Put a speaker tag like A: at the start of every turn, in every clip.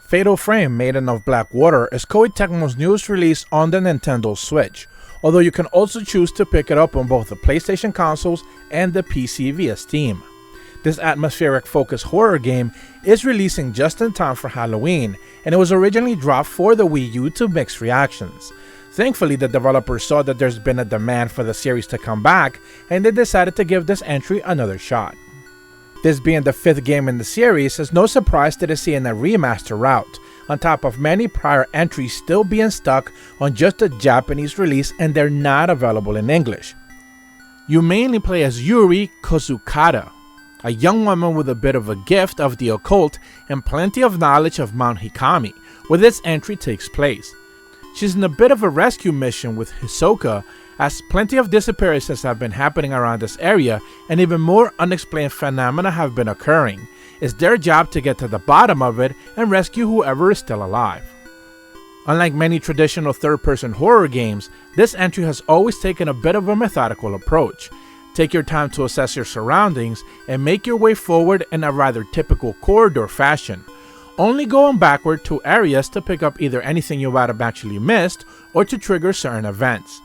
A: Fatal Frame Maiden of Black Water is Koei Tecmos' newest release on the Nintendo Switch, although you can also choose to pick it up on both the PlayStation consoles and the PC via Steam. This atmospheric focused horror game is releasing just in time for Halloween, and it was originally dropped for the Wii U to mixed reactions. Thankfully, the developers saw that there's been a demand for the series to come back, and they decided to give this entry another shot. This being the 5th game in the series, is no surprise to see in a remaster route, on top of many prior entries still being stuck on just a Japanese release and they're not available in English. You mainly play as Yuri Kozukata, a young woman with a bit of a gift of the occult and plenty of knowledge of Mount Hikami, where this entry takes place. She's in a bit of a rescue mission with Hisoka, as plenty of disappearances have been happening around this area and even more unexplained phenomena have been occurring. It's their job to get to the bottom of it and rescue whoever is still alive. Unlike many traditional third-person horror games, this entry has always taken a bit of a methodical approach. Take your time to assess your surroundings and make your way forward in a rather typical corridor fashion, only going backward to areas to pick up either anything you might have actually missed or to trigger certain events.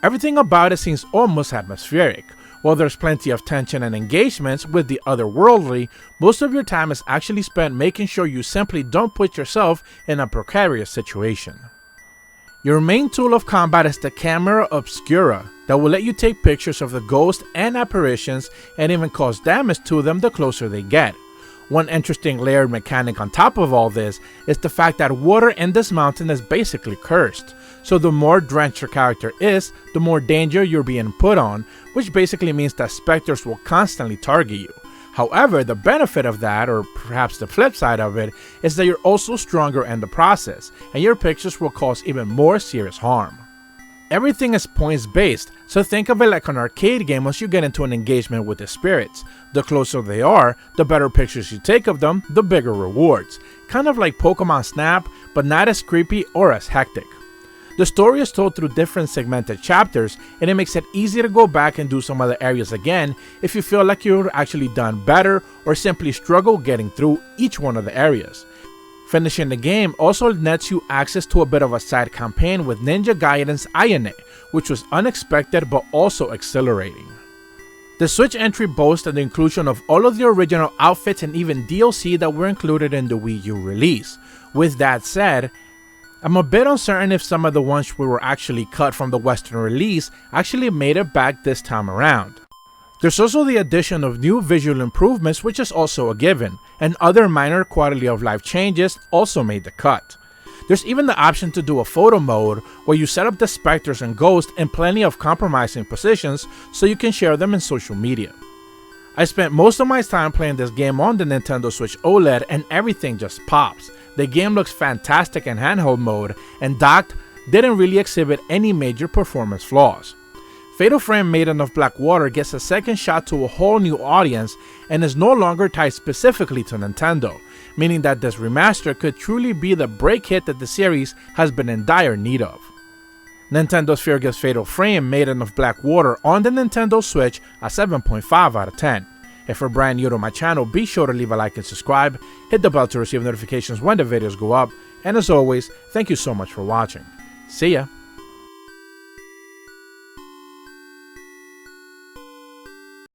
A: Everything about it seems almost atmospheric. While there's plenty of tension and engagements with the otherworldly, most of your time is actually spent making sure you simply don't put yourself in a precarious situation. Your main tool of combat is the camera obscura that will let you take pictures of the ghosts and apparitions and even cause damage to them the closer they get. One interesting layered mechanic on top of all this is the fact that water in this mountain is basically cursed. So the more drenched your character is, the more danger you're being put on, which basically means that specters will constantly target you. However, the benefit of that, or perhaps the flip side of it, is that you're also stronger in the process, and your pictures will cause even more serious harm. Everything is points based, so think of it like an arcade game once you get into an engagement with the spirits. The closer they are, the better pictures you take of them, the bigger rewards. Kind of like Pokemon Snap, but not as creepy or as hectic. The story is told through different segmented chapters, and it makes it easy to go back and do some other areas again if you feel like you've actually done better or simply struggle getting through each one of the areas. Finishing the game also nets you access to a bit of a side campaign with Ninja Gaiden's Ayane, which was unexpected but also exhilarating. The Switch entry boasts the inclusion of all of the original outfits and even DLC that were included in the Wii U release. With that said, I'm a bit uncertain if some of the ones we were actually cut from the Western release actually made it back this time around. There's also the addition of new visual improvements, which is also a given, and other minor quality of life changes also made the cut. There's even the option to do a photo mode where you set up the specters and ghosts in plenty of compromising positions so you can share them in social media. I spent most of my time playing this game on the Nintendo Switch OLED and everything just pops. The game looks fantastic in handheld mode, and docked didn't really exhibit any major performance flaws. Fatal Frame Maiden of Black Water gets a second shot to a whole new audience and is no longer tied specifically to Nintendo, meaning that this remaster could truly be the break hit that the series has been in dire need of. Nintendo Sphere gives Fatal Frame Maiden of Black Water on the Nintendo Switch a 7.5 out of 10. If you're brand new to my channel, be sure to leave a like and subscribe, hit the bell to receive notifications when the videos go up, and as always, thank you so much for watching. See ya!